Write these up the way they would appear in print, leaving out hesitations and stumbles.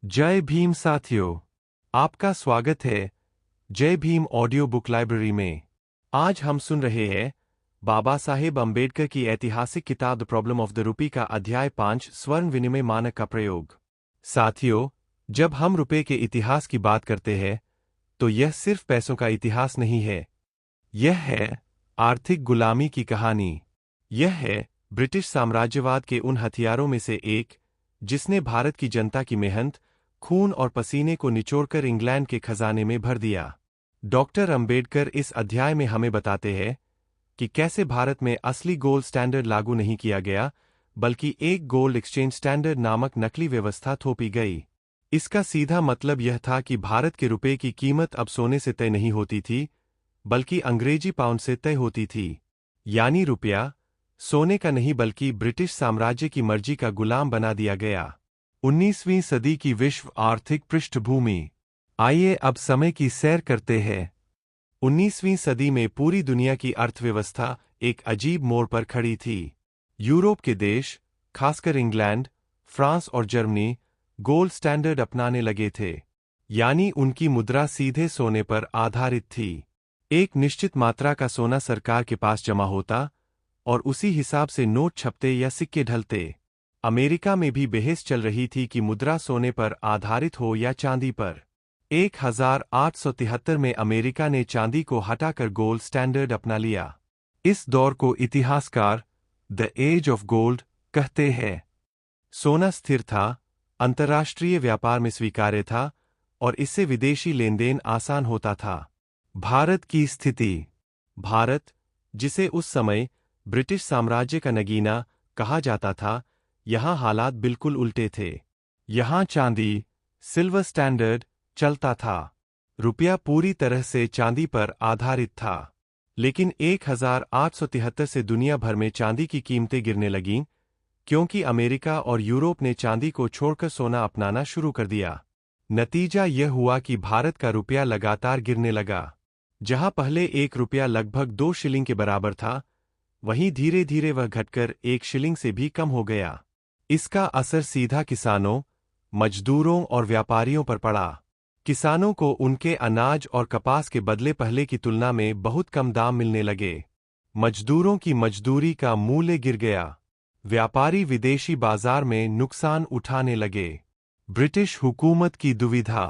जय भीम साथियों, आपका स्वागत है जय भीम ऑडियो बुक लाइब्रेरी में। आज हम सुन रहे हैं बाबा साहेब अम्बेडकर की ऐतिहासिक किताब the problem of the rupee का अध्याय 5 स्वर्ण विनिमय मानक का प्रयोग। साथियों, जब हम रुपए के इतिहास की बात करते हैं तो यह सिर्फ पैसों का इतिहास नहीं है। यह है आर्थिक गुलामी की कहानी। यह है ब्रिटिश साम्राज्यवाद के उन हथियारों में से एक जिसने भारत की जनता की मेहनत, खून और पसीने को निचोड़कर इंग्लैंड के खजाने में भर दिया। डॉक्टर अंबेडकर इस अध्याय में हमें बताते हैं कि कैसे भारत में असली गोल्ड स्टैंडर्ड लागू नहीं किया गया, बल्कि एक गोल्ड एक्सचेंज स्टैंडर्ड नामक नकली व्यवस्था थोपी गई। इसका सीधा मतलब यह था कि भारत के रुपए की कीमत अब सोने से तय नहीं होती थी, बल्कि अंग्रेजी पाउंड से तय होती थी। यानी रुपया सोने का नहीं बल्कि ब्रिटिश साम्राज्य की मर्जी का गुलाम बना दिया गया। 19वीं सदी की विश्व आर्थिक पृष्ठभूमि। आइए अब समय की सैर करते हैं। 19वीं सदी में पूरी दुनिया की अर्थव्यवस्था एक अजीब मोड़ पर खड़ी थी। यूरोप के देश, खासकर इंग्लैंड, फ्रांस और जर्मनी, गोल्ड स्टैंडर्ड अपनाने लगे थे। यानी उनकी मुद्रा सीधे सोने पर आधारित थी। एक निश्चित मात्रा का सोना सरकार के पास जमा होता और उसी हिसाब से नोट छपते या सिक्के ढलते। अमेरिका में भी बहस चल रही थी कि मुद्रा सोने पर आधारित हो या चांदी पर। 1873 में अमेरिका ने चांदी को हटाकर गोल्ड स्टैंडर्ड अपना लिया। इस दौर को इतिहासकार द एज ऑफ गोल्ड कहते हैं। सोना स्थिर था, अंतर्राष्ट्रीय व्यापार में स्वीकार्य था और इससे विदेशी लेनदेन आसान होता था। भारत की स्थिति। भारत, जिसे उस समय ब्रिटिश साम्राज्य का नगीना कहा जाता था, यहाँ हालात बिल्कुल उल्टे थे। यहाँ चांदी, सिल्वर स्टैंडर्ड चलता था। रुपया पूरी तरह से चांदी पर आधारित था। लेकिन 1873 से दुनिया भर में चांदी की कीमतें गिरने लगीं, क्योंकि अमेरिका और यूरोप ने चांदी को छोड़कर सोना अपनाना शुरू कर दिया। नतीजा यह हुआ कि भारत का रुपया लगातार गिरने लगा। जहां पहले एक रुपया लगभग 2 शिलिंग के बराबर था, वहीं धीरे धीरे वह घटकर 1 शिलिंग से भी कम हो गया। इसका असर सीधा किसानों, मजदूरों और व्यापारियों पर पड़ा। किसानों को उनके अनाज और कपास के बदले पहले की तुलना में बहुत कम दाम मिलने लगे। मजदूरों की मजदूरी का मूल्य गिर गया। व्यापारी विदेशी बाजार में नुकसान उठाने लगे। ब्रिटिश हुकूमत की दुविधा।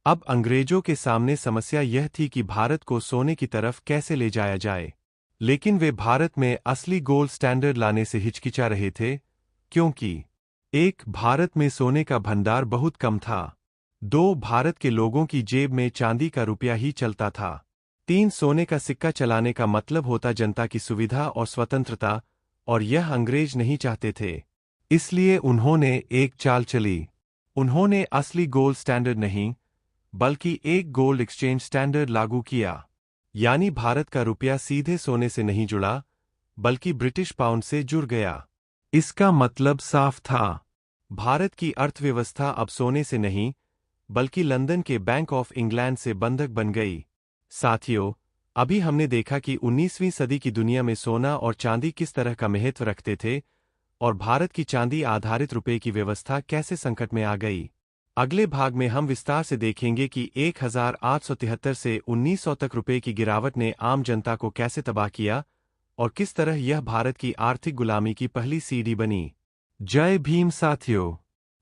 अब अंग्रेजों के सामने समस्या यह थी कि भारत को सोने की तरफ कैसे ले जाया जाए। लेकिन वे भारत में असली गोल्ड स्टैंडर्ड लाने से हिचकिचा रहे थे, क्योंकि 1. भारत में सोने का भंडार बहुत कम था। 2. भारत के लोगों की जेब में चांदी का रुपया ही चलता था। 3. सोने का सिक्का चलाने का मतलब होता जनता की सुविधा और स्वतंत्रता, और यह अंग्रेज नहीं चाहते थे। इसलिए उन्होंने एक चाल चली। उन्होंने असली गोल्ड स्टैंडर्ड नहीं, बल्कि एक गोल्ड एक्सचेंज स्टैंडर्ड लागू किया। यानी भारत का रुपया सीधे सोने से नहीं जुड़ा, बल्कि ब्रिटिश पाउंड से जुड़ गया। इसका मतलब साफ था, भारत की अर्थव्यवस्था अब सोने से नहीं, बल्कि लंदन के बैंक ऑफ इंग्लैंड से बंधक बन गई। साथियों, अभी हमने देखा कि 19वीं सदी की दुनिया में सोना और चांदी किस तरह का महत्व रखते थे और भारत की चांदी आधारित रुपए की व्यवस्था कैसे संकट में आ गई। अगले भाग में हम विस्तार से देखेंगे कि 1873 से 1900 तक रुपए की गिरावट ने आम जनता को कैसे तबाह किया और किस तरह यह भारत की आर्थिक गुलामी की पहली सीढ़ी बनी। जय भीम साथियों,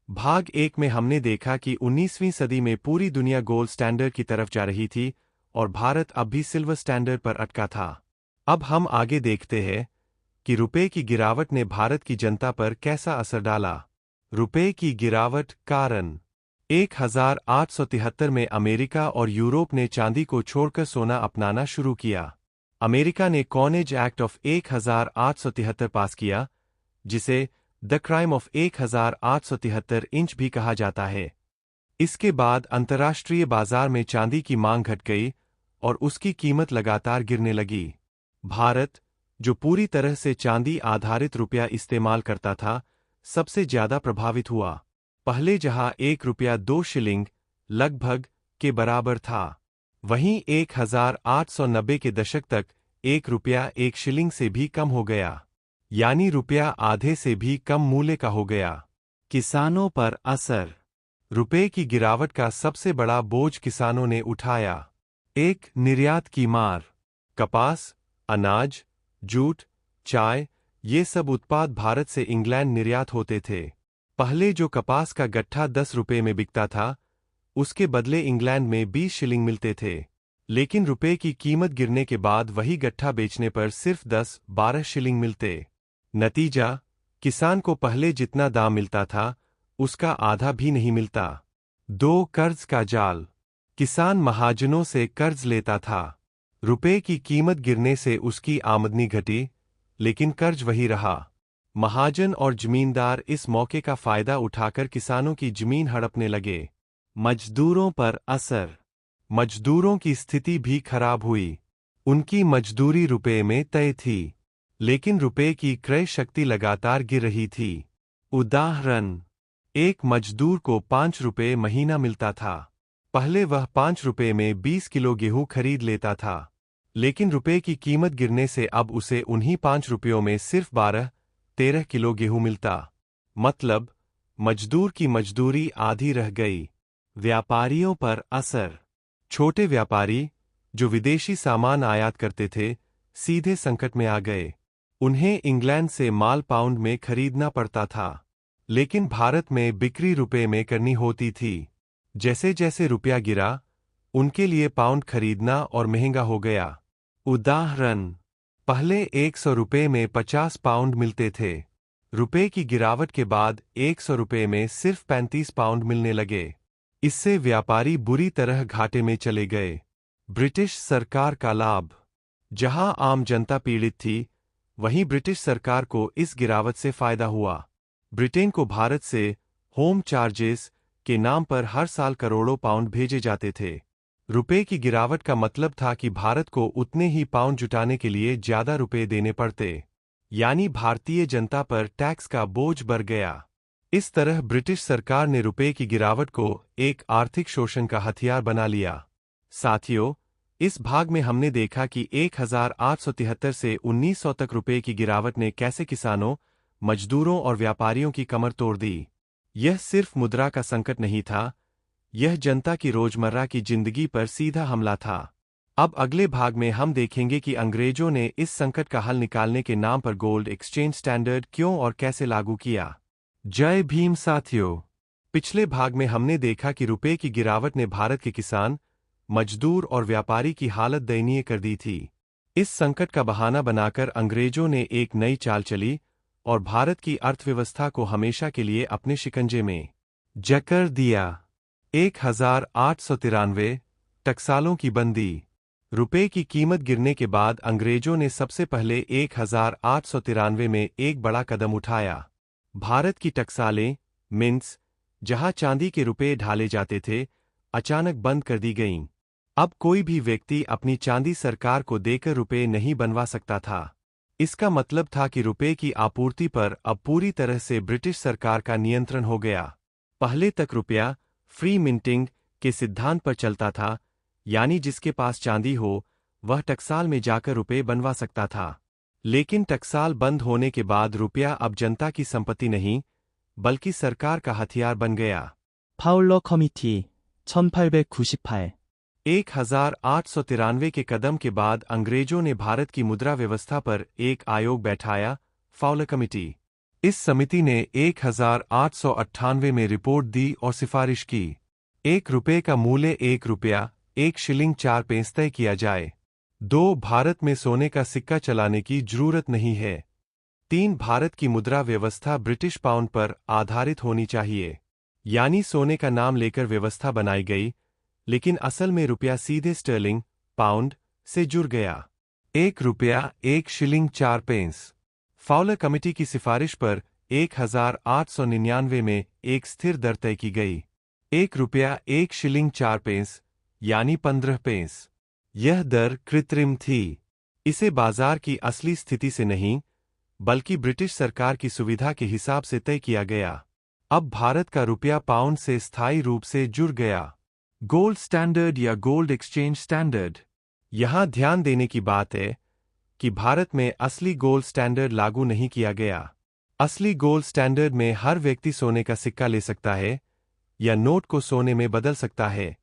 भाग 1 में हमने देखा कि 19वीं सदी में पूरी दुनिया गोल्ड स्टैंडर्ड की तरफ जा रही थी और भारत अब भी सिल्वर स्टैंडर्ड पर अटका था। अब हम आगे देखते हैं कि रुपए की गिरावट ने भारत की जनता पर कैसा असर डाला। रुपए की गिरावट कारण। 1873 में अमेरिका और यूरोप ने चांदी को छोड़कर सोना अपनाना शुरू किया। अमेरिका ने कॉनेज एक्ट ऑफ 1873 पास किया, जिसे द क्राइम ऑफ 1873 इंच भी कहा जाता है। इसके बाद अंतर्राष्ट्रीय बाजार में चांदी की मांग घट गई और उसकी कीमत लगातार गिरने लगी। भारत, जो पूरी तरह से चांदी आधारित रुपया इस्तेमाल करता था, सबसे ज्यादा प्रभावित हुआ। पहले जहां 1 रुपया 2 शिलिंग लगभग के बराबर था, वहीं 1890 के दशक तक 1 रुपया 1 शिलिंग से भी कम हो गया। यानी रुपया आधे से भी कम मूल्य का हो गया। किसानों पर असर। रुपए की गिरावट का सबसे बड़ा बोझ किसानों ने उठाया। एक, निर्यात की मार। कपास, अनाज, जूट, चाय, ये सब उत्पाद भारत से इंग्लैंड निर्यात होते थे। पहले जो कपास का गट्ठा 10 रुपए में बिकता था, उसके बदले इंग्लैंड में 20 शिलिंग मिलते थे। लेकिन रुपए की कीमत गिरने के बाद वही गट्ठा बेचने पर सिर्फ 10-12 शिलिंग मिलते। नतीजा, किसान को पहले जितना दाम मिलता था, उसका आधा भी नहीं मिलता। 2, कर्ज का जाल। किसान महाजनों से कर्ज लेता था। रुपए की कीमत गिरने से उसकी आमदनी घटी, लेकिन कर्ज वही रहा। महाजन और जमींदार इस मौके का फायदा उठाकर किसानों की जमीन हड़पने लगे। मजदूरों पर असर। मजदूरों की स्थिति भी खराब हुई। उनकी मजदूरी रुपए में तय थी, लेकिन रुपए की क्रय शक्ति लगातार गिर रही थी। उदाहरण, एक मजदूर को 5 रुपए महीना मिलता था। पहले वह 5 रुपए में 20 किलो गेहूं खरीद लेता था, लेकिन रुपए की कीमत गिरने से अब उसे उन्हीं 5 रुपयों में सिर्फ 12-13 किलो गेहूं मिलता। मतलब, मजदूर की मजदूरी आधी रह गई। व्यापारियों पर असर। छोटे व्यापारी, जो विदेशी सामान आयात करते थे, सीधे संकट में आ गए। उन्हें इंग्लैंड से माल पाउंड में खरीदना पड़ता था, लेकिन भारत में बिक्री रुपए में करनी होती थी। जैसे जैसे रुपया गिरा, उनके लिए पाउंड खरीदना और महंगा हो गया। उदाहरण, पहले 100 रुपए में 50 पाउंड मिलते थे। रुपए की गिरावट के बाद 100 रुपए में सिर्फ 35 पाउंड मिलने लगे। इससे व्यापारी बुरी तरह घाटे में चले गए। ब्रिटिश सरकार का लाभ। जहां आम जनता पीड़ित थी, वहीं ब्रिटिश सरकार को इस गिरावट से फायदा हुआ। ब्रिटेन को भारत से होम चार्जेस के नाम पर हर साल करोड़ों पाउंड भेजे जाते थे। रुपए की गिरावट का मतलब था कि भारत को उतने ही पाउंड जुटाने के लिए ज्यादा रुपए देने पड़ते, यानी भारतीय जनता पर टैक्स का बोझ बढ़ गया। इस तरह ब्रिटिश सरकार ने रुपए की गिरावट को एक आर्थिक शोषण का हथियार बना लिया। साथियों, इस भाग में हमने देखा कि 1873 से 1900 तक रुपए की गिरावट ने कैसे किसानों, मजदूरों और व्यापारियों की कमर तोड़ दी। यह सिर्फ मुद्रा का संकट नहीं था, यह जनता की रोजमर्रा की जिंदगी पर सीधा हमला था। अब अगले भाग में हम देखेंगे कि अंग्रेजों ने इस संकट का हल निकालने के नाम पर गोल्ड एक्सचेंज स्टैंडर्ड क्यों और कैसे लागू किया। जय भीम साथियों। पिछले भाग में हमने देखा कि रुपए की गिरावट ने भारत के किसान, मजदूर और व्यापारी की हालत दयनीय कर दी थी। इस संकट का बहाना बनाकर अंग्रेजों ने एक नई चाल चली और भारत की अर्थव्यवस्था को हमेशा के लिए अपने शिकंजे में जकड़ दिया। 1893 टकसालों की बंदी। रुपए की कीमत गिरने के बाद अंग्रेजों ने सबसे पहले 1893 में एक बड़ा कदम उठाया। भारत की टकसालें, मिंट्स, जहां चांदी के रुपए ढाले जाते थे, अचानक बंद कर दी गईं। अब कोई भी व्यक्ति अपनी चांदी सरकार को देकर रुपए नहीं बनवा सकता था। इसका मतलब था कि रुपए की आपूर्ति पर अब पूरी तरह से ब्रिटिश सरकार का नियंत्रण हो गया। पहले तक रुपया फ्री मिंटिंग के सिद्धांत पर चलता था, यानी जिसके पास चांदी हो, वह टकसाल में जाकर रुपए बनवा सकता था। लेकिन टकसाल बंद होने के बाद रुपया अब जनता की संपत्ति नहीं, बल्कि सरकार का हथियार बन गया। 파울러 커미티 1898 1893 के कदम के बाद अंग्रेजों ने भारत की मुद्रा व्यवस्था पर एक आयोग बैठाया, फाउलर कमिटी। इस समिति ने 1898 में रिपोर्ट दी और सिफारिश की। 1 रुपये का मूल्य 1 रुपया 1 शिलिंग 4 पैसे तय किया जाए। 2, भारत में सोने का सिक्का चलाने की जरूरत नहीं है। 3, भारत की मुद्रा व्यवस्था ब्रिटिश पाउंड पर आधारित होनी चाहिए, यानी सोने का नाम लेकर व्यवस्था बनाई गई, लेकिन असल में रुपया सीधे स्टर्लिंग, पाउंड से जुड़ गया। 1 रुपया 1 शिलिंग 4 पैसे। फाउलर कमेटी की सिफारिश पर 1899 में एक स्थिर दर तय की गई, 1 रुपया 1 शिलिंग 4 पैसे, यानी 15 पैसे। यह दर कृत्रिम थी। इसे बाजार की असली स्थिति से नहीं, बल्कि ब्रिटिश सरकार की सुविधा के हिसाब से तय किया गया। अब भारत का रुपया पाउंड से स्थायी रूप से जुड़ गया। गोल्ड स्टैंडर्ड या गोल्ड एक्सचेंज स्टैंडर्ड। यहां ध्यान देने की बात है कि भारत में असली गोल्ड स्टैंडर्ड लागू नहीं किया गया। असली गोल्ड स्टैंडर्ड में हर व्यक्ति सोने का सिक्का ले सकता है, या नोट को सोने में बदल सकता है।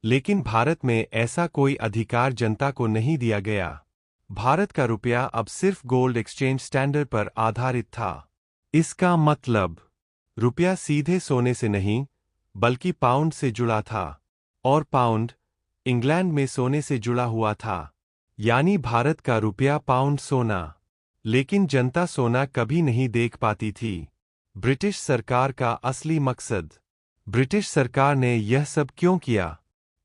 लेकिन भारत में ऐसा कोई अधिकार जनता को नहीं दिया गया। भारत का रुपया अब सिर्फ गोल्ड एक्सचेंज स्टैंडर्ड पर आधारित था। इसका मतलब रुपया सीधे सोने से नहीं बल्कि पाउंड से जुड़ा था, और पाउंड इंग्लैंड में सोने से जुड़ा हुआ था। यानी भारत का रुपया पाउंड सोना, लेकिन जनता सोना कभी नहीं देख पाती थी। ब्रिटिश सरकार का असली मकसद। ब्रिटिश सरकार ने यह सब क्यों किया?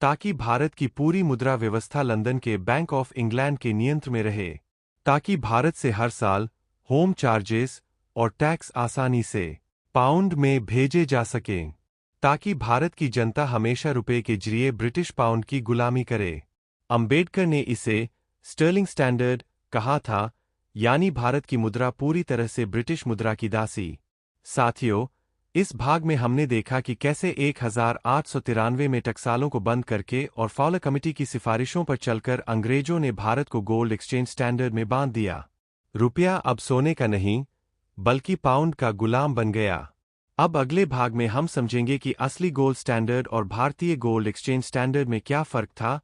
ताकि भारत की पूरी मुद्रा व्यवस्था लंदन के बैंक ऑफ इंग्लैंड के नियंत्रण में रहे, ताकि भारत से हर साल होम चार्जेस और टैक्स आसानी से पाउंड में भेजे जा सकें, ताकि भारत की जनता हमेशा रुपए के जरिए ब्रिटिश पाउंड की गुलामी करे। अंबेडकर ने इसे स्टर्लिंग स्टैंडर्ड कहा था, यानी भारत की मुद्रा पूरी तरह से ब्रिटिश मुद्रा की दासी। साथियों, इस भाग में हमने देखा कि कैसे 1893 में टकसालों को बंद करके और फॉलर कमेटी की सिफारिशों पर चलकर अंग्रेजों ने भारत को गोल्ड एक्सचेंज स्टैंडर्ड में बांध दिया। रुपया अब सोने का नहीं बल्कि पाउंड का गुलाम बन गया। अब अगले भाग में हम समझेंगे कि असली गोल्ड स्टैंडर्ड और भारतीय गोल्ड एक्सचेंज स्टैंडर्ड में क्या फर्क था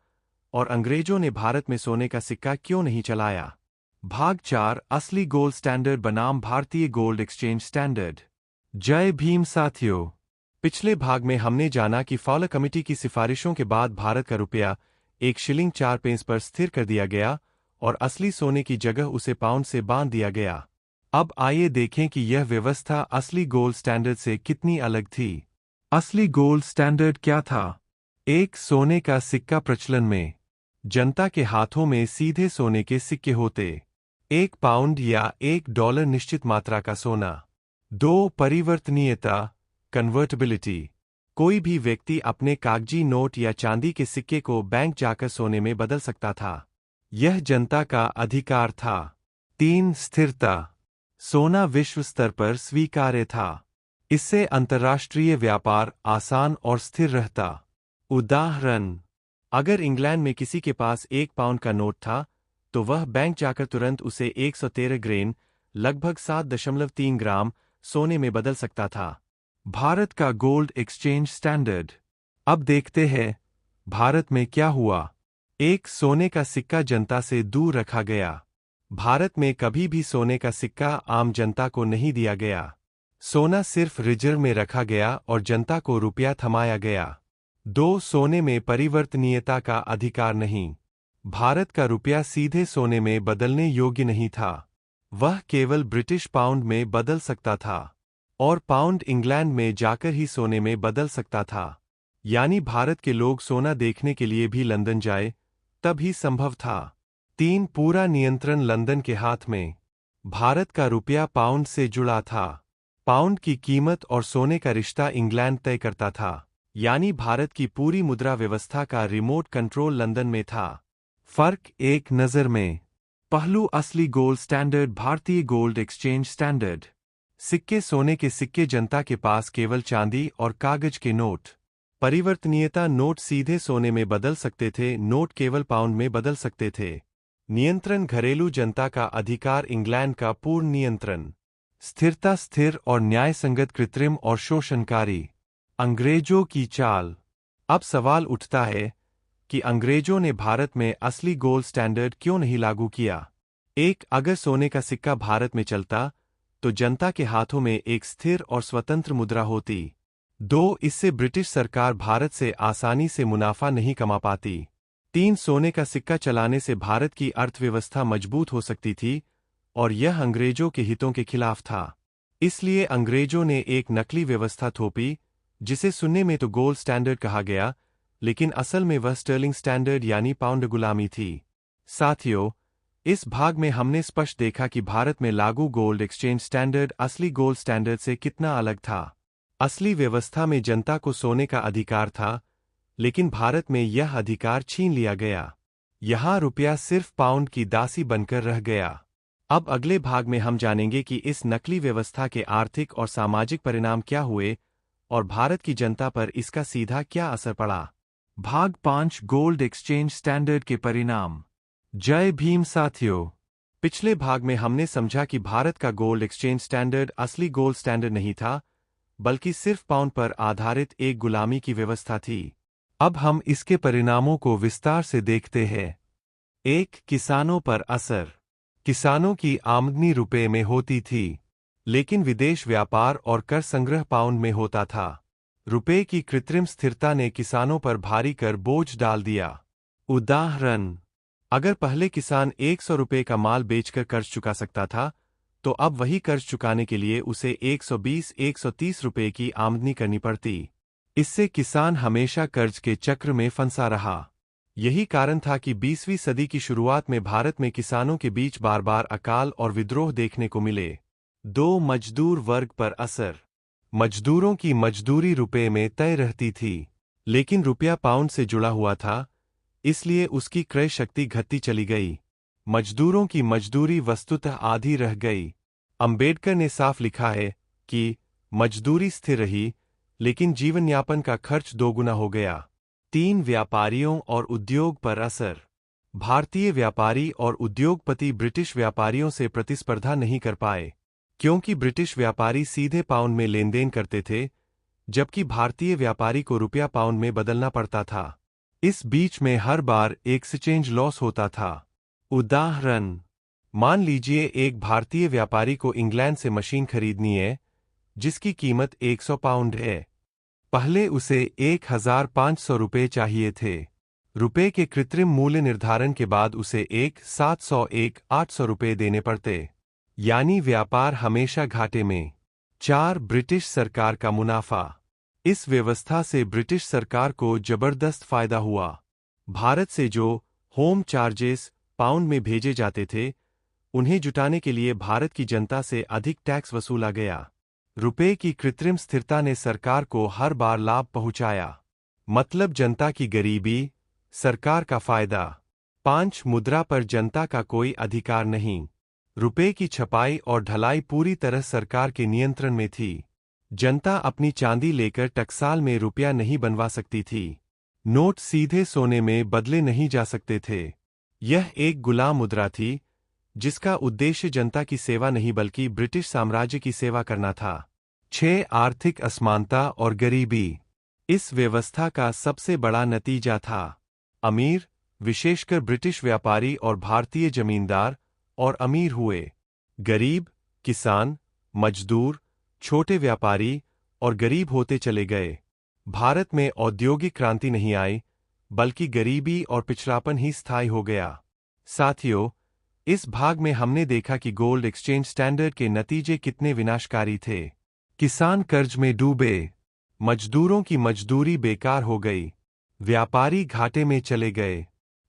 और अंग्रेजों ने भारत में सोने का सिक्का क्यों नहीं चलाया। भाग 4, असली गोल्ड स्टैंडर्ड बनाम भारतीय गोल्ड एक्सचेंज स्टैंडर्ड। जय भीम साथियों, पिछले भाग में हमने जाना कि फॉलर कमेटी की सिफारिशों के बाद भारत का रुपया 1 शिलिंग 4 पेंस पर स्थिर कर दिया गया और असली सोने की जगह उसे पाउंड से बांध दिया गया। अब आइए देखें कि यह व्यवस्था असली गोल्ड स्टैंडर्ड से कितनी अलग थी। असली गोल्ड स्टैंडर्ड क्या था? एक सोने का सिक्का प्रचलन में। जनता के हाथों में सीधे सोने के सिक्के होते। 1 पाउंड या $1 निश्चित मात्रा का सोना। 2 परिवर्तनीयता कन्वर्टिबिलिटी। कोई भी व्यक्ति अपने कागजी नोट या चांदी के सिक्के को बैंक जाकर सोने में बदल सकता था। यह जनता का अधिकार था। 3 स्थिरता। सोना विश्व स्तर पर स्वीकार्य था। इससे अंतर्राष्ट्रीय व्यापार आसान और स्थिर रहता। उदाहरण, अगर इंग्लैंड में किसी के पास 1 पाउंड का नोट था तो वह बैंक जाकर तुरंत उसे 113 ग्रेन लगभग 7.3 ग्राम सोने में बदल सकता था। भारत का गोल्ड एक्सचेंज स्टैंडर्ड। अब देखते हैं भारत में क्या हुआ। एक सोने का सिक्का जनता से दूर रखा गया। भारत में कभी भी सोने का सिक्का आम जनता को नहीं दिया गया। सोना सिर्फ रिजर्व में रखा गया और जनता को रुपया थमाया गया। 2 सोने में परिवर्तनीयता का अधिकार नहीं। भारत का रुपया सीधे सोने में बदलने योग्य नहीं था। वह केवल ब्रिटिश पाउंड में बदल सकता था और पाउंड इंग्लैंड में जाकर ही सोने में बदल सकता था। यानी भारत के लोग सोना देखने के लिए भी लंदन जाए तब ही संभव था। 3 पूरा नियंत्रण लंदन के हाथ में। भारत का रुपया पाउंड से जुड़ा था। पाउंड की कीमत और सोने का रिश्ता इंग्लैंड तय करता था। यानी भारत की पूरी मुद्रा व्यवस्था का रिमोट कंट्रोल लंदन में था। फर्क एक नज़र में। पहलू असली गोल्ड स्टैंडर्ड, भारतीय गोल्ड एक्सचेंज स्टैंडर्ड। सिक्के सोने के सिक्के, जनता के पास केवल चांदी और कागज के नोट। परिवर्तनीयता, नोट सीधे सोने में बदल सकते थे, नोट केवल पाउंड में बदल सकते थे। नियंत्रण, घरेलू जनता का अधिकार, इंग्लैंड का पूर्ण नियंत्रण। स्थिरता, स्थिर और न्यायसंगत, कृत्रिम और शोषणकारी। अंग्रेजों की चाल। अब सवाल उठता है कि अंग्रेजों ने भारत में असली गोल्ड स्टैंडर्ड क्यों नहीं लागू किया। 1 अगर सोने का सिक्का भारत में चलता तो जनता के हाथों में एक स्थिर और स्वतंत्र मुद्रा होती। 2 इससे ब्रिटिश सरकार भारत से आसानी से मुनाफा नहीं कमा पाती। 3 सोने का सिक्का चलाने से भारत की अर्थव्यवस्था मजबूत हो सकती थी और यह अंग्रेजों के हितों के खिलाफ था। इसलिए अंग्रेजों ने एक नकली व्यवस्था थोपी जिसे सुनने में तो गोल्ड स्टैंडर्ड कहा गया, लेकिन असल में वह स्टर्लिंग स्टैंडर्ड यानी पाउंड गुलामी थी। साथियों, इस भाग में हमने स्पष्ट देखा कि भारत में लागू गोल्ड एक्सचेंज स्टैंडर्ड असली गोल्ड स्टैंडर्ड से कितना अलग था। असली व्यवस्था में जनता को सोने का अधिकार था, लेकिन भारत में यह अधिकार छीन लिया गया। यहाँ रुपया सिर्फ पाउंड की दासी बनकर रह गया। अब अगले भाग में हम जानेंगे कि इस नकली व्यवस्था के आर्थिक और सामाजिक परिणाम क्या हुए और भारत की जनता पर इसका सीधा क्या असर पड़ा। भाग 5, गोल्ड एक्सचेंज स्टैंडर्ड के परिणाम। जय भीम साथियों, पिछले भाग में हमने समझा कि भारत का गोल्ड एक्सचेंज स्टैंडर्ड असली गोल्ड स्टैंडर्ड नहीं था, बल्कि सिर्फ पाउंड पर आधारित एक गुलामी की व्यवस्था थी। अब हम इसके परिणामों को विस्तार से देखते हैं। 1. किसानों पर असर। किसानों की आमदनी रुपए में होती थी, लेकिन विदेश व्यापार और कर संग्रह पाउंड में होता था। रुपए की कृत्रिम स्थिरता ने किसानों पर भारी कर बोझ डाल दिया। उदाहरण, अगर पहले किसान 100 रुपए का माल बेचकर कर्ज चुका सकता था, तो अब वही कर्ज चुकाने के लिए उसे 120-130 रुपए की आमदनी करनी पड़ती। इससे किसान हमेशा कर्ज के चक्र में फंसा रहा। यही कारण था कि 20वीं सदी की शुरुआत में भारत में किसानों के बीच बार बार अकाल और विद्रोह देखने को मिले। 2. मजदूर वर्ग पर असर। मजदूरों की मजदूरी रुपए में तय रहती थी, लेकिन रुपया पाउंड से जुड़ा हुआ था, इसलिए उसकी क्रय शक्ति घटती चली गई। मजदूरों की मजदूरी वस्तुतः आधी रह गई। अंबेडकर ने साफ लिखा है कि मजदूरी स्थिर रही, लेकिन जीवन यापन का खर्च दोगुना हो गया। 3. व्यापारियों और उद्योग पर असर। भारतीय व्यापारी और उद्योगपति ब्रिटिश व्यापारियों से प्रतिस्पर्धा नहीं कर पाए, क्योंकि ब्रिटिश व्यापारी सीधे पाउंड में लेनदेन करते थे, जबकि भारतीय व्यापारी को रुपया पाउंड में बदलना पड़ता था। इस बीच में हर बार एक्सचेंज लॉस होता था। उदाहरण, मान लीजिए एक भारतीय व्यापारी को इंग्लैंड से मशीन खरीदनी है, जिसकी कीमत 100 पाउंड है। पहले उसे 1500 रुपये चाहिए थे। रुपए के कृत्रिम मूल्य निर्धारण के बाद उसे 700-800 रुपये देने पड़ते, यानी व्यापार हमेशा घाटे में। 4. ब्रिटिश सरकार का मुनाफा। इस व्यवस्था से ब्रिटिश सरकार को जबरदस्त फायदा हुआ। भारत से जो होम चार्जेस पाउंड में भेजे जाते थे, उन्हें जुटाने के लिए भारत की जनता से अधिक टैक्स वसूला गया। रुपए की कृत्रिम स्थिरता ने सरकार को हर बार लाभ पहुंचाया। मतलब जनता की गरीबी, सरकार का फायदा। 5. मुद्रा पर जनता का कोई अधिकार नहीं। रुपए की छपाई और ढलाई पूरी तरह सरकार के नियंत्रण में थी। जनता अपनी चांदी लेकर टकसाल में रुपया नहीं बनवा सकती थी। नोट सीधे सोने में बदले नहीं जा सकते थे। यह एक गुलाम मुद्रा थी, जिसका उद्देश्य जनता की सेवा नहीं बल्कि ब्रिटिश साम्राज्य की सेवा करना था। 6. आर्थिक असमानता और गरीबी। इस व्यवस्था का सबसे बड़ा नतीजा था, अमीर, विशेषकर ब्रिटिश व्यापारी और भारतीय जमींदार, और अमीर हुए। गरीब, किसान, मजदूर, छोटे व्यापारी और गरीब होते चले गए। भारत में औद्योगिक क्रांति नहीं आई, बल्कि गरीबी और पिछड़ापन ही स्थायी हो गया। साथियों, इस भाग में हमने देखा कि गोल्ड एक्सचेंज स्टैंडर्ड के नतीजे कितने विनाशकारी थे। किसान कर्ज में डूबे, मजदूरों की मजदूरी बेकार हो गई, व्यापारी घाटे में चले गए,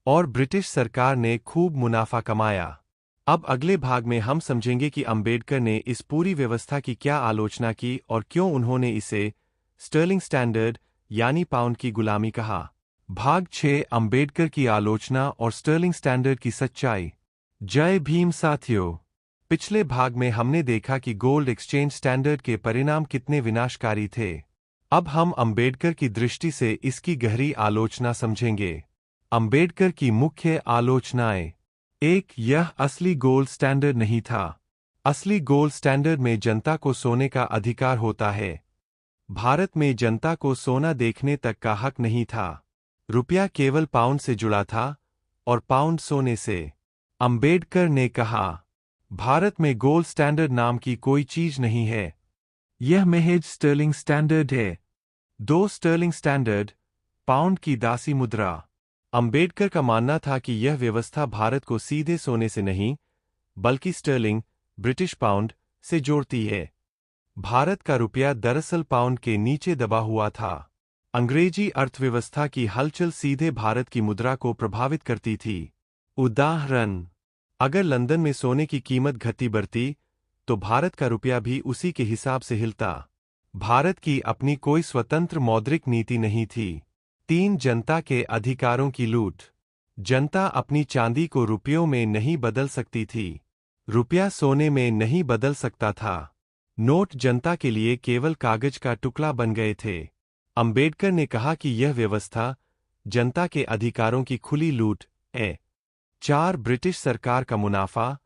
और ब्रिटिश सरकार ने खूब मुनाफा कमाया। अब अगले भाग में हम समझेंगे कि अंबेडकर ने इस पूरी व्यवस्था की क्या आलोचना की और क्यों उन्होंने इसे स्टर्लिंग स्टैंडर्ड यानी पाउंड की गुलामी कहा। भाग 6 अंबेडकर की आलोचना और स्टर्लिंग स्टैंडर्ड की सच्चाई। जय भीम साथियों, पिछले भाग में हमने देखा कि गोल्ड एक्सचेंज स्टैंडर्ड के परिणाम कितने विनाशकारी थे। अब हम अंबेडकर की दृष्टि से इसकी गहरी आलोचना समझेंगे। अंबेडकर की मुख्य आलोचनाएं। 1. यह असली गोल्ड स्टैंडर्ड नहीं था। असली गोल्ड स्टैंडर्ड में जनता को सोने का अधिकार होता है। भारत में जनता को सोना देखने तक का हक नहीं था। रुपया केवल पाउंड से जुड़ा था, और पाउंड सोने से। अंबेडकर ने कहा, भारत में गोल्ड स्टैंडर्ड नाम की कोई चीज नहीं है। यह महज स्टर्लिंग स्टैंडर्ड है। 2. स्टर्लिंग स्टैंडर्ड, पाउंड की दासी मुद्रा। अंबेडकर का मानना था कि यह व्यवस्था भारत को सीधे सोने से नहीं, बल्कि स्टर्लिंग, ब्रिटिश पाउंड, से जोड़ती है। भारत का रुपया दरअसल पाउंड के नीचे दबा हुआ था। अंग्रेजी अर्थव्यवस्था की हलचल सीधे भारत की मुद्रा को प्रभावित करती थी। उदाहरण, अगर लंदन में सोने की कीमत घटती बढ़ती, तो भारत का रुपया भी उसी के हिसाब से हिलता। भारत की अपनी कोई स्वतंत्र मौद्रिक नीति नहीं थी। 3. जनता के अधिकारों की लूट। जनता अपनी चांदी को रुपयों में नहीं बदल सकती थी। रुपया सोने में नहीं बदल सकता था। नोट जनता के लिए केवल कागज का टुकड़ा बन गए थे। अंबेडकर ने कहा कि यह व्यवस्था जनता के अधिकारों की खुली लूट है। 4. ब्रिटिश सरकार का मुनाफा,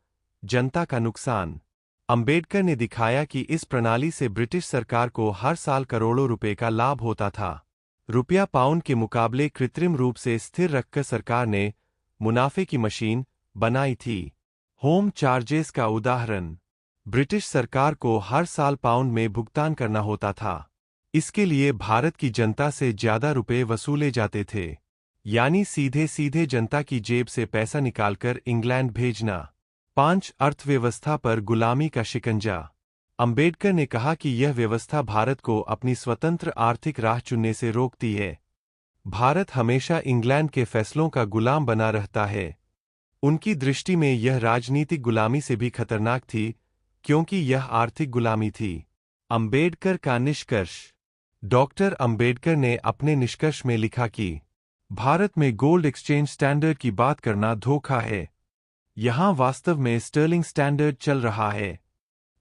जनता का नुकसान। अंबेडकर ने दिखाया कि इस प्रणाली से ब्रिटिश सरकार को हर साल करोड़ों रुपए का लाभ होता था। रुपया पाउंड के मुकाबले कृत्रिम रूप से स्थिर रखकर सरकार ने मुनाफे की मशीन बनाई थी। होम चार्जेस का उदाहरण, ब्रिटिश सरकार को हर साल पाउंड में भुगतान करना होता था। इसके लिए भारत की जनता से ज्यादा रुपए वसूले जाते थे, यानी सीधे सीधे जनता की जेब से पैसा निकालकर इंग्लैंड भेजना। 5. अर्थव्यवस्था पर गुलामी का शिकंजा। अंबेडकर ने कहा कि यह व्यवस्था भारत को अपनी स्वतंत्र आर्थिक राह चुनने से रोकती है। भारत हमेशा इंग्लैंड के फैसलों का गुलाम बना रहता है। उनकी दृष्टि में यह राजनीतिक गुलामी से भी खतरनाक थी, क्योंकि यह आर्थिक गुलामी थी। अंबेडकर का निष्कर्ष। डॉक्टर अंबेडकर ने अपने निष्कर्ष में लिखा कि भारत में गोल्ड एक्सचेंज स्टैंडर्ड की बात करना धोखा है। यहां वास्तव में स्टर्लिंग स्टैंडर्ड चल रहा है।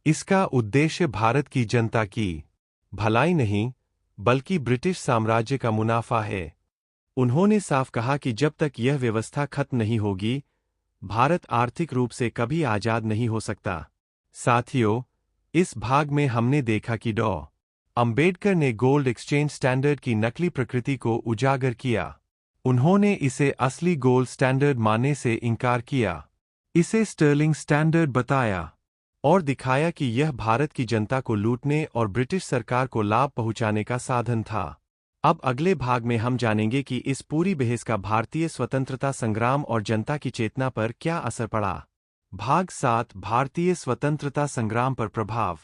इसका उद्देश्य भारत की जनता की भलाई नहीं, बल्कि ब्रिटिश साम्राज्य का मुनाफा है। उन्होंने साफ कहा कि जब तक यह व्यवस्था खत्म नहीं होगी, भारत आर्थिक रूप से कभी आजाद नहीं हो सकता। साथियों, इस भाग में हमने देखा कि डॉ. अंबेडकर ने गोल्ड एक्सचेंज स्टैंडर्ड की नकली प्रकृति को उजागर किया। उन्होंने इसे असली गोल्ड स्टैंडर्ड मानने से इनकार किया, इसे स्टर्लिंग स्टैंडर्ड बताया और दिखाया कि यह भारत की जनता को लूटने और ब्रिटिश सरकार को लाभ पहुंचाने का साधन था। अब अगले भाग में हम जानेंगे कि इस पूरी बहस का भारतीय स्वतंत्रता संग्राम और जनता की चेतना पर क्या असर पड़ा। भाग 7, भारतीय स्वतंत्रता संग्राम पर प्रभाव।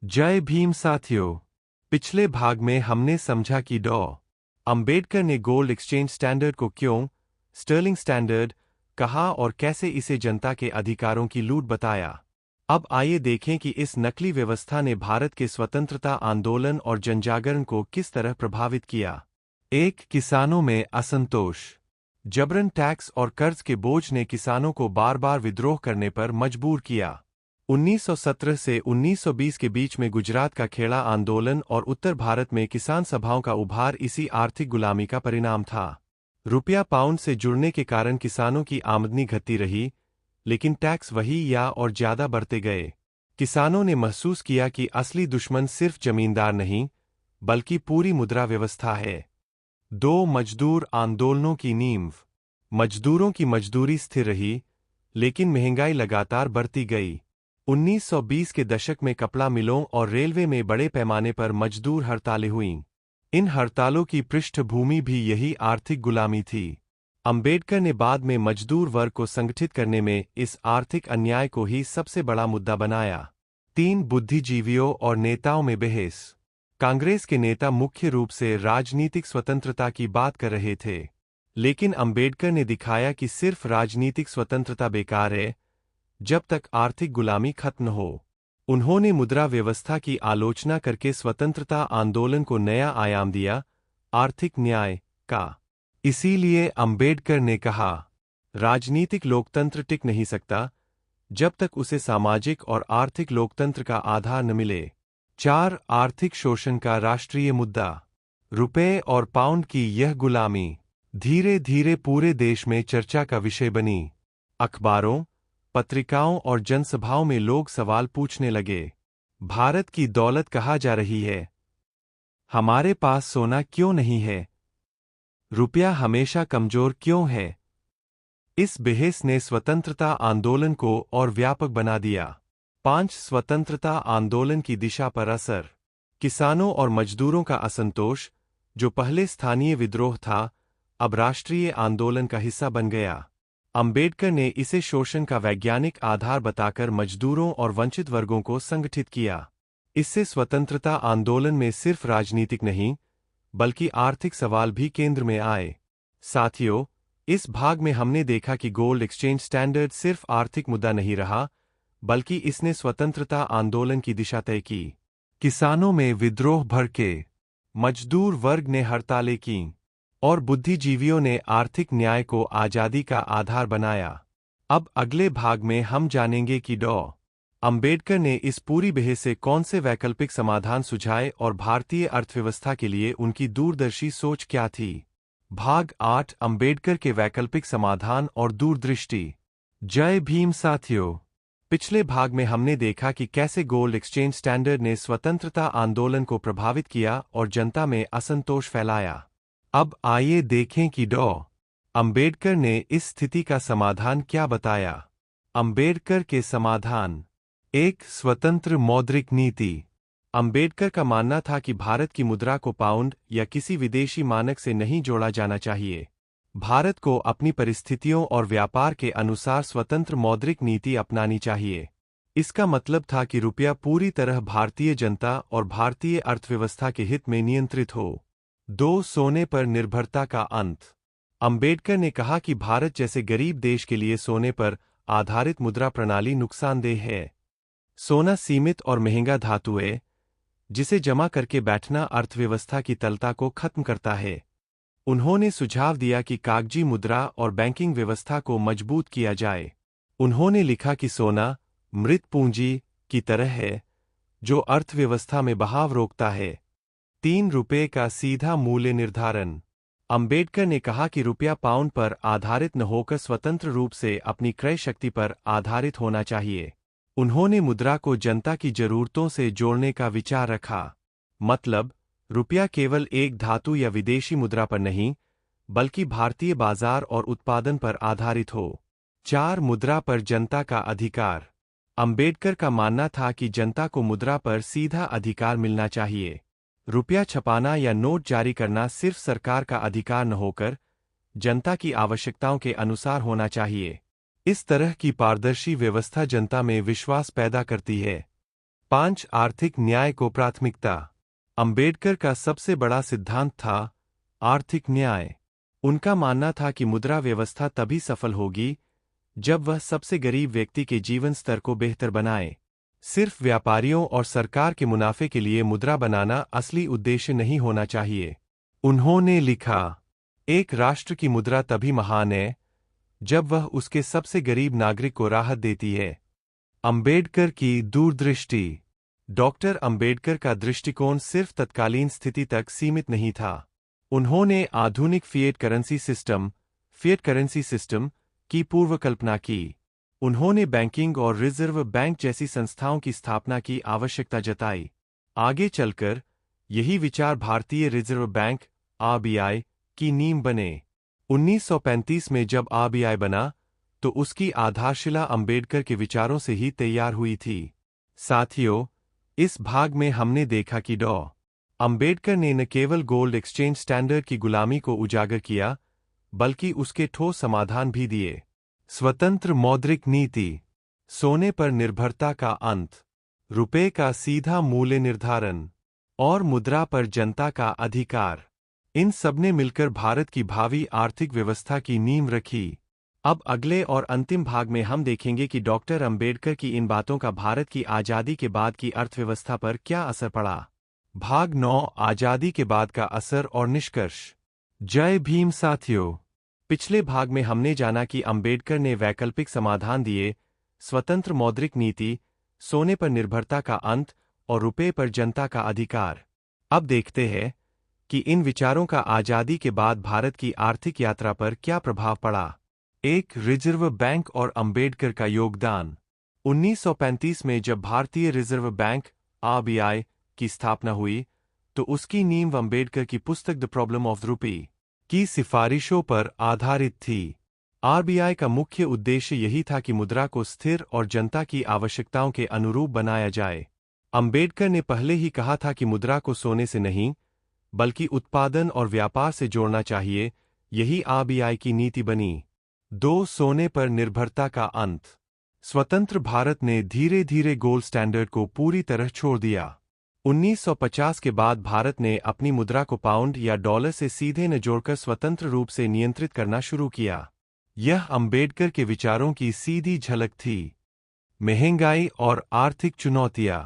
जय भीम साथियों, पिछले भाग में हमने समझा कि डॉ. अंबेडकर ने गोल्ड एक्सचेंज स्टैंडर्ड को क्यों स्टर्लिंग स्टैंडर्ड कहा और कैसे इसे जनता के अधिकारों की लूट बताया। अब आइए देखें कि इस नकली व्यवस्था ने भारत के स्वतंत्रता आंदोलन और जनजागरण को किस तरह प्रभावित किया। 1. किसानों में असंतोष। जबरन टैक्स और कर्ज के बोझ ने किसानों को बार बार विद्रोह करने पर मजबूर किया। 1917 से 1920 के बीच में गुजरात का खेड़ा आंदोलन और उत्तर भारत में किसान सभाओं का उभार इसी आर्थिक गुलामी का परिणाम था। रुपया पाउंड से जुड़ने के कारण किसानों की आमदनी घटती रही, लेकिन टैक्स वही या और ज्यादा बढ़ते गए। किसानों ने महसूस किया कि असली दुश्मन सिर्फ जमींदार नहीं, बल्कि पूरी मुद्रा व्यवस्था है। 2. मजदूर आंदोलनों की नींव। मजदूरों की मजदूरी स्थिर रही, लेकिन महंगाई लगातार बढ़ती गई। 1920 के दशक में कपड़ा मिलों और रेलवे में बड़े पैमाने पर मजदूर हड़तालें हुईं। इन हड़तालों की पृष्ठभूमि भी यही आर्थिक गुलामी थी। अंबेडकर ने बाद में मजदूर वर्ग को संगठित करने में इस आर्थिक अन्याय को ही सबसे बड़ा मुद्दा बनाया। 3. बुद्धिजीवियों और नेताओं में बहस। कांग्रेस के नेता मुख्य रूप से राजनीतिक स्वतंत्रता की बात कर रहे थे, लेकिन अंबेडकर ने दिखाया कि सिर्फ राजनीतिक स्वतंत्रता बेकार है जब तक आर्थिक गुलामी खत्म न हो। उन्होंने मुद्रा व्यवस्था की आलोचना करके स्वतंत्रता आंदोलन को नया आयाम दिया, आर्थिक न्याय का। इसीलिए अंबेडकर ने कहा, राजनीतिक लोकतंत्र टिक नहीं सकता जब तक उसे सामाजिक और आर्थिक लोकतंत्र का आधार न मिले। 4. आर्थिक शोषण का राष्ट्रीय मुद्दा। रुपए और पाउंड की यह गुलामी धीरे धीरे पूरे देश में चर्चा का विषय बनी। अखबारों, पत्रिकाओं और जनसभाओं में लोग सवाल पूछने लगे, भारत की दौलत कहाँ जा रही है? हमारे पास सोना क्यों नहीं है? रुपया हमेशा कमजोर क्यों है? इस बहस ने स्वतंत्रता आंदोलन को और व्यापक बना दिया। 5. स्वतंत्रता आंदोलन की दिशा पर असर। किसानों और मजदूरों का असंतोष, जो पहले स्थानीय विद्रोह था, अब राष्ट्रीय आंदोलन का हिस्सा बन गया। अंबेडकर ने इसे शोषण का वैज्ञानिक आधार बताकर मजदूरों और वंचित वर्गों को संगठित किया। इससे स्वतंत्रता आंदोलन में सिर्फ राजनीतिक नहीं, बल्कि आर्थिक सवाल भी केंद्र में आए। साथियों, इस भाग में हमने देखा कि गोल्ड एक्सचेंज स्टैंडर्ड सिर्फ आर्थिक मुद्दा नहीं रहा, बल्कि इसने स्वतंत्रता आंदोलन की दिशा तय की। किसानों में विद्रोह भड़के, मजदूर वर्ग ने हड़तालें कीं, और बुद्धिजीवियों ने आर्थिक न्याय को आजादी का आधार बनाया। अब अगले भाग में हम जानेंगे कि डॉ. अंबेडकर ने इस पूरी बहस से कौन से वैकल्पिक समाधान सुझाए और भारतीय अर्थव्यवस्था के लिए उनकी दूरदर्शी सोच क्या थी। भाग 8, अंबेडकर के वैकल्पिक समाधान और दूरदृष्टि। जय भीम साथियों, पिछले भाग में हमने देखा कि कैसे गोल्ड एक्सचेंज स्टैंडर्ड ने स्वतंत्रता आंदोलन को प्रभावित किया और जनता में असंतोष फैलाया। अब आइए देखें कि डॉ. अंबेडकर ने इस स्थिति का समाधान क्या बताया। अंबेडकर के समाधान। एक स्वतंत्र मौद्रिक नीति। अंबेडकर का मानना था कि भारत की मुद्रा को पाउंड या किसी विदेशी मानक से नहीं जोड़ा जाना चाहिए। भारत को अपनी परिस्थितियों और व्यापार के अनुसार स्वतंत्र मौद्रिक नीति अपनानी चाहिए। इसका मतलब था कि रुपया पूरी तरह भारतीय जनता और भारतीय अर्थव्यवस्था के हित में नियंत्रित हो। 2. सोने पर निर्भरता का अंत। अंबेडकर ने कहा कि भारत जैसे गरीब देश के लिए सोने पर आधारित मुद्रा प्रणाली नुकसानदेह है। सोना सीमित और महंगा धातु है, जिसे जमा करके बैठना अर्थव्यवस्था की तरलता को खत्म करता है। उन्होंने सुझाव दिया कि कागजी मुद्रा और बैंकिंग व्यवस्था को मजबूत किया जाए। उन्होंने लिखा कि सोना मृत पूंजी की तरह है, जो अर्थव्यवस्था में बहाव रोकता है। 3. रुपये का सीधा मूल्य निर्धारण। अंबेडकर ने कहा कि रुपया पाउंड पर आधारित न होकर स्वतंत्र रूप से अपनी क्रय शक्ति पर आधारित होना चाहिए। उन्होंने मुद्रा को जनता की जरूरतों से जोड़ने का विचार रखा। मतलब, रुपया केवल एक धातु या विदेशी मुद्रा पर नहीं, बल्कि भारतीय बाजार और उत्पादन पर आधारित हो। 4. मुद्रा पर जनता का अधिकार। अंबेडकर का मानना था कि जनता को मुद्रा पर सीधा अधिकार मिलना चाहिए। रुपया छपाना या नोट जारी करना सिर्फ सरकार का अधिकार न होकर जनता की आवश्यकताओं के अनुसार होना चाहिए। इस तरह की पारदर्शी व्यवस्था जनता में विश्वास पैदा करती है। 5. आर्थिक न्याय को प्राथमिकता। अंबेडकर का सबसे बड़ा सिद्धांत था आर्थिक न्याय। उनका मानना था कि मुद्रा व्यवस्था तभी सफल होगी जब वह सबसे गरीब व्यक्ति के जीवन स्तर को बेहतर बनाए। सिर्फ व्यापारियों और सरकार के मुनाफे के लिए मुद्रा बनाना असली उद्देश्य नहीं होना चाहिए। उन्होंने लिखा, एक राष्ट्र की मुद्रा तभी महान है जब वह उसके सबसे गरीब नागरिक को राहत देती है। अंबेडकर की दूरदृष्टि। डॉक्टर अंबेडकर का दृष्टिकोण सिर्फ तत्कालीन स्थिति तक सीमित नहीं था। उन्होंने आधुनिक फिएट करेंसी सिस्टम की पूर्वकल्पना की। उन्होंने बैंकिंग और रिजर्व बैंक जैसी संस्थाओं की स्थापना की आवश्यकता जताई। आगे चलकर यही विचार भारतीय रिजर्व बैंक (आरबीआई) की नींव बने। 1935 में जब आरबीआई बना, तो उसकी आधारशिला अंबेडकर के विचारों से ही तैयार हुई थी। साथियों, इस भाग में हमने देखा कि डॉ. अंबेडकर ने न केवल गोल्ड एक्सचेंज स्टैंडर्ड की गुलामी को उजागर किया, बल्कि उसके ठोस समाधान भी दिए। स्वतंत्र मौद्रिक नीति, सोने पर निर्भरता का अंत, रुपये का सीधा मूल्य निर्धारण और मुद्रा पर जनता का अधिकार। इन सबने मिलकर भारत की भावी आर्थिक व्यवस्था की नींव रखी। अब अगले और अंतिम भाग में हम देखेंगे कि डॉक्टर अंबेडकर की इन बातों का भारत की आज़ादी के बाद की अर्थव्यवस्था पर क्या असर पड़ा। भाग 9, आज़ादी के बाद का असर और निष्कर्ष। जय भीम साथियों। पिछले भाग में हमने जाना कि अंबेडकर ने वैकल्पिक समाधान दिए: स्वतंत्र मौद्रिक नीति, सोने पर निर्भरता का अंत और रुपये पर जनता का अधिकार। अब देखते हैं कि इन विचारों का आज़ादी के बाद भारत की आर्थिक यात्रा पर क्या प्रभाव पड़ा। 1. रिजर्व बैंक और अंबेडकर का योगदान। 1935 में जब भारतीय रिजर्व बैंक (आरबीआई) की स्थापना हुई, तो उसकी नींव अंबेडकर की पुस्तक the problem of the rupee की सिफारिशों पर आधारित थी। आरबीआई का मुख्य उद्देश्य यही था कि मुद्रा को स्थिर और जनता की आवश्यकताओं के अनुरूप बनाया जाए। अंबेडकर ने पहले ही कहा था कि मुद्रा को सोने से नहीं, बल्कि उत्पादन और व्यापार से जोड़ना चाहिए। यही आरबीआई की नीति बनी। 2. सोने पर निर्भरता का अंत। स्वतंत्र भारत ने धीरे धीरे गोल्ड स्टैंडर्ड को पूरी तरह छोड़ दिया। 1950 के बाद भारत ने अपनी मुद्रा को पाउंड या डॉलर से सीधे न जोड़कर स्वतंत्र रूप से नियंत्रित करना शुरू किया। यह अंबेडकर के विचारों की सीधी झलक थी। महंगाई और आर्थिक चुनौतियां।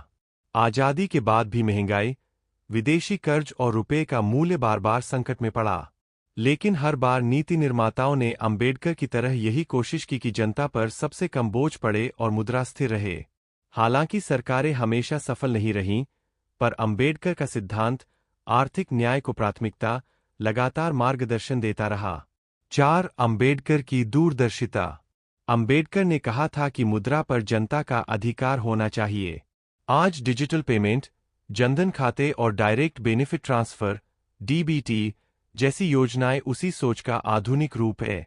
आज़ादी के बाद भी महंगाई, विदेशी कर्ज और रुपये का मूल्य बार बार संकट में पड़ा। लेकिन हर बार नीति निर्माताओं ने अंबेडकर की तरह यही कोशिश की कि जनता पर सबसे कम बोझ पड़े और मुद्रा स्थिर रहे। हालांकि सरकारें हमेशा सफल नहीं रहीं, पर अंबेडकर का सिद्धांत आर्थिक न्याय को प्राथमिकता लगातार मार्गदर्शन देता रहा। 4. अंबेडकर की दूरदर्शिता। अंबेडकर ने कहा था कि मुद्रा पर जनता का अधिकार होना चाहिए। आज डिजिटल पेमेंट, जनधन खाते और डायरेक्ट बेनिफिट ट्रांसफर (डीबीटी) जैसी योजनाएं उसी सोच का आधुनिक रूप है।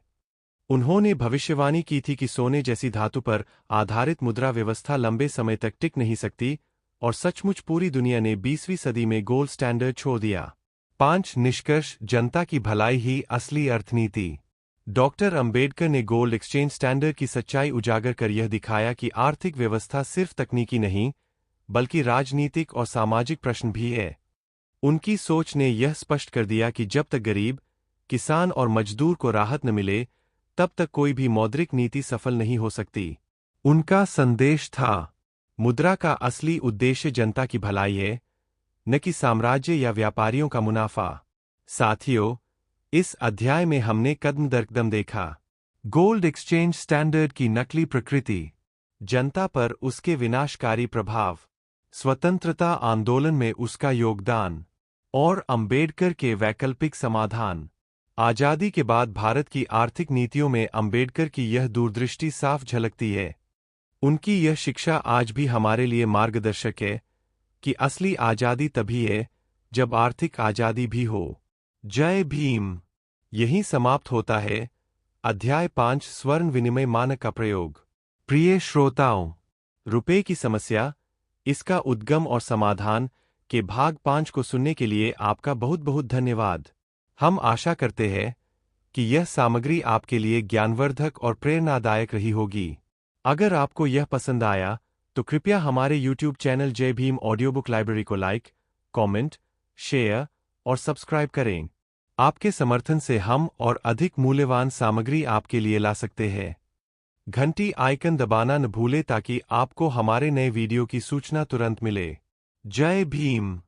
उन्होंने भविष्यवाणी की थी कि सोने जैसी धातु पर आधारित मुद्रा व्यवस्था लंबे समय तक टिक नहीं सकती, और सचमुच पूरी दुनिया ने 20वीं सदी में गोल्ड स्टैंडर्ड छोड़ दिया। 5 निष्कर्ष। जनता की भलाई ही असली अर्थनीति। डॉक्टर अंबेडकर ने गोल्ड एक्सचेंज स्टैंडर्ड की सच्चाई उजागर कर यह दिखाया कि आर्थिक व्यवस्था सिर्फ तकनीकी नहीं, बल्कि राजनीतिक और सामाजिक प्रश्न भी है। उनकी सोच ने यह स्पष्ट कर दिया कि जब तक गरीब, किसान और मजदूर को राहत न मिले, तब तक कोई भी मौद्रिक नीति सफल नहीं हो सकती। उनका संदेश था, मुद्रा का असली उद्देश्य जनता की भलाई है, न कि साम्राज्य या व्यापारियों का मुनाफा। साथियों, इस अध्याय में हमने कदम दर कदम देखा गोल्ड एक्सचेंज स्टैंडर्ड की नकली प्रकृति, जनता पर उसके विनाशकारी प्रभाव, स्वतंत्रता आंदोलन में उसका योगदान और अंबेडकर के वैकल्पिक समाधान। आजादी के बाद भारत की आर्थिक नीतियों में अंबेडकर की यह दूरदृष्टि साफ झलकती है। उनकी यह शिक्षा आज भी हमारे लिए मार्गदर्शक है कि असली आजादी तभी है जब आर्थिक आजादी भी हो। जय भीम। यहीं समाप्त होता है अध्याय 5 स्वर्ण विनिमय मानक का प्रयोग। प्रिय श्रोताओं, रुपए की समस्या, इसका उद्गम और समाधान के भाग 5 को सुनने के लिए आपका बहुत बहुत धन्यवाद। हम आशा करते हैं कि यह सामग्री आपके लिए ज्ञानवर्धक और प्रेरणादायक रही होगी। अगर आपको यह पसंद आया तो कृपया हमारे YouTube चैनल जय भीम ऑडियो बुक लाइब्रेरी को लाइक, कमेंट, शेयर और सब्सक्राइब करें। आपके समर्थन से हम और अधिक मूल्यवान सामग्री आपके लिए ला सकते हैं। घंटी आइकन दबाना न भूलें ताकि आपको हमारे नए वीडियो की सूचना तुरंत मिले। जय भीम।